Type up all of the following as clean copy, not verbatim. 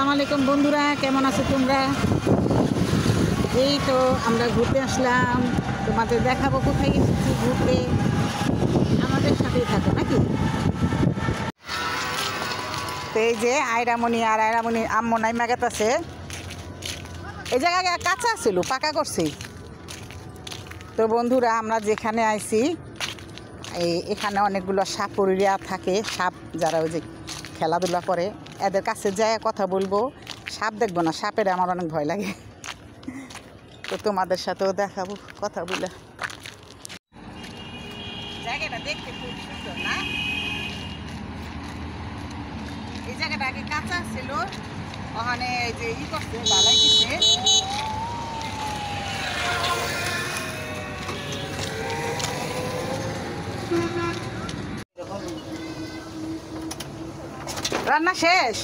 আসসালামু আলাইকুম বন্ধুরা, কেমন আছো তোমরা? এই তো আমরা ঘুরতে আসলাম, তোমাদের দেখাবো কোথায় এসেছি ঘুরতে। আমাদের সাথেই থাকো নাকি। তো এই যে আয়রামণি আর আয়রামণি আম্মু নাইমা গেতাছে। এই জায়গায় কাঁচা ছিল, পাকা করছি। তো বন্ধুরা, আমরা যেখানে আইছি এখানে অনেকগুলো সাপুরিয়া থাকে, সাপ যারা ওই যে খেলাধুলা করে, এদের কাছে যায় কথা বলবো। সাপ দেখবো না, সাপের আমার অনেক ভয় লাগে। তো তোমাদের সাথেও দেখাবো কথা বলে। জায়গাটা দেখতে খুব সুন্দর না? এই জায়গাটা আগে কাঁচা ছিল, ওখানে যে করছে বালাই দিচ্ছে। রান্না শেষ?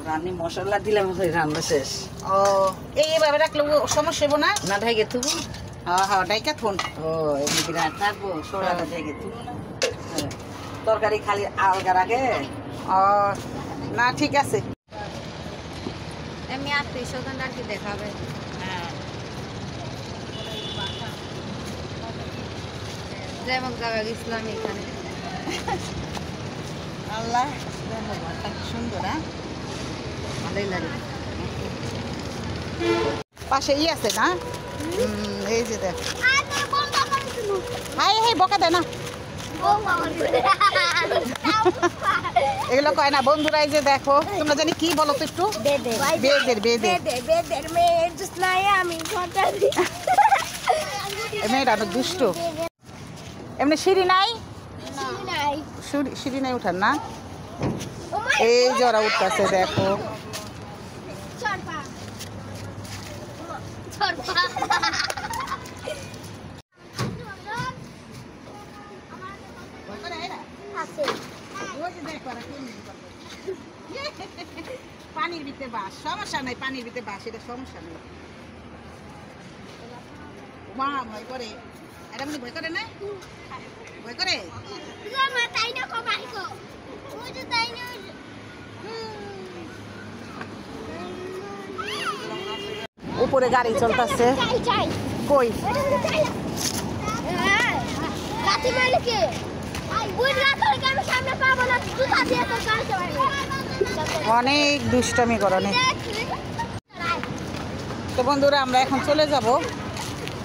রান্নি মশলা দিলাম, রান্না শেষ। ও, এইভাবে রাখলে সমস্যা হবো না? না ঢাইকে তুব। হ্যাঁ হ্যাঁ, ডাইকা থুন। ও এমনি থাকবো, সোড়াটা ঢেকে তুব। তরকারি খালি আলগা রাখে। ও না, ঠিক আছে। এমনি আত্মীয় স্বজন আর কি দেখাবে। যেমন জায়গা গেছিলাম এখানে। আল্লাহ, সুন্দর। হ্যাঁ, ভালোই লাগে। পাশে আছে না? এই যে দেখ, হাই হাই বকা দেয় না, এগুলো কয় না বন্ধুরা। এই যে দেখো, তোমরা জানি কি বলো তো একটু। মেয়েটা অনেক দুষ্ট। এমনি সিঁড়ি নাই, সিঁড়ি নাই উঠার না। এই যে ওরা উঠতেছে, দেখো। পানির ভিতরে বাস, সমস্যা নাই। পানির ভিতরে বাস, এটা সমস্যা নেই। মা ভয় করে, এটা মানে ভয় করে না? ভয় করে। উপরে গাড়ি চলতেছে। কই অনেক দুষ্টমি করনে। তো বন্ধুরা, আমরা এখন চলে যাব।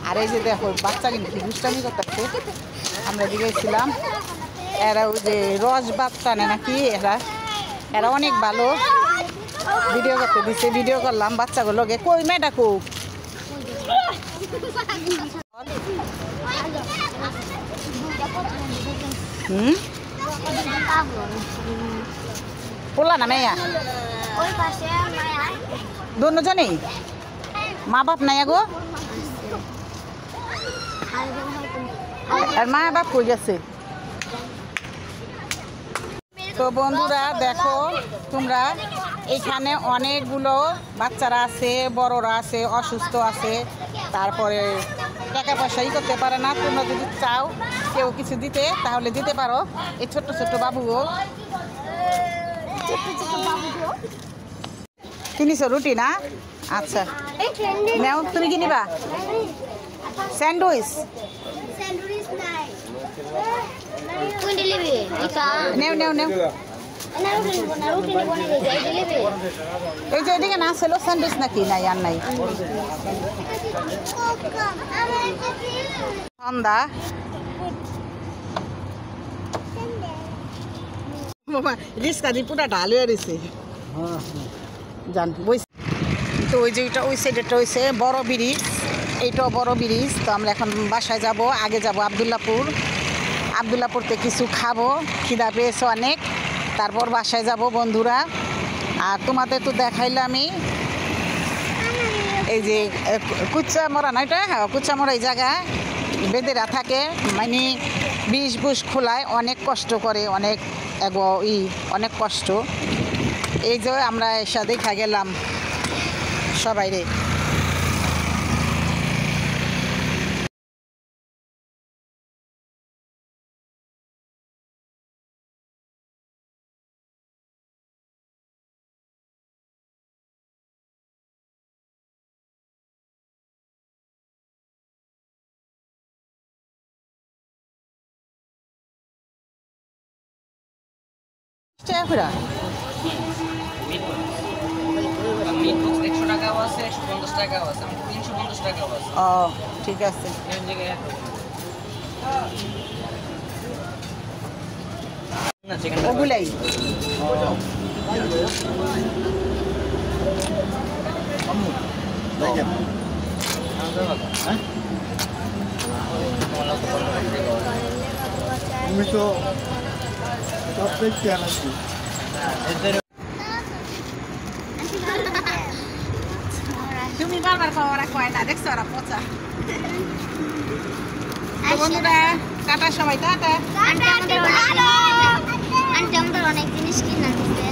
আর এই যে দেখো, বাচ্চা কিন্তু দুষ্টামি করতেছে। আমরা গিয়েছিলাম, এরা ওই যে রস বাচ্চা নেয় নাকি, এরা অনেক ভালো ভিডিও করতে দিচ্ছে। ভিডিও করলাম বাচ্চাগুলোকে। কই মেয়েটা খুব বললা না মেয়া দুজনেই মা বাপ নাই গো। আর মা বাপ কই গেছে? তো বন্ধুরা দেখো, তোমরা এখানে অনেকগুলো বাচ্চারা আছে, বড়রা আছে, অসুস্থ আছে, তারপরে টাকা পয়সা করতে পারে না। তোমরা যদি চাও কেউ কিছু দিতে, তাহলে দিতে পারো। এই ছোট্ট ছোট্ট বাবুও কিনিছো রুটি না? আচ্ছা, নাও। তুমি কি নিবা? স্যান্ডউইচ নেও নেও নেও। এই যে এদিকে না ছিল স্যান্ডউইচ নাকি? নাই, আর নাই। সন্ধ্যা রিস্কা দিয়ে পুরা ঢাল হয়ে রয়েছে। জান তো ওই যে ওই সাইডেরটা হয়েছে বড় ব্রিজ, এইটাও বড় ব্রিজ। তো আমরা এখন বাসায় যাব। আগে যাব আবদুল্লাপুরতে কিছু খাবো, খিদা পেয়েছে অনেক। তারপর বাসায় যাব বন্ধুরা। আর তোমাদের তো দেখাইলাম আমি এই যে কুচ্চামরা না, এটা কুচ্চামরা। এই জায়গায় বেদেরা থাকে, মানে বিষ খোলায়, অনেক কষ্ট করে, অনেক অনেক কষ্ট। এই যে আমরা এসে দেখা গেলাম সবাই রে। চেয়াফিরা মিট বক্স 100 টাকাও আছে 150 টাকাও আছে 350 টাকাও আছে ও ঠিক আছে এর জায়গায় না চিকেন ওগুলাই তুমি তো সব দেখতে আনাচ্ছি তুমি বারবার খাওয়া কয় না দেখছো ওরা পচা তো বন্ধুরা টাটার সময় টাটা আন্টি আমাদের অনেক জিনিস কিনা দিচ্ছে।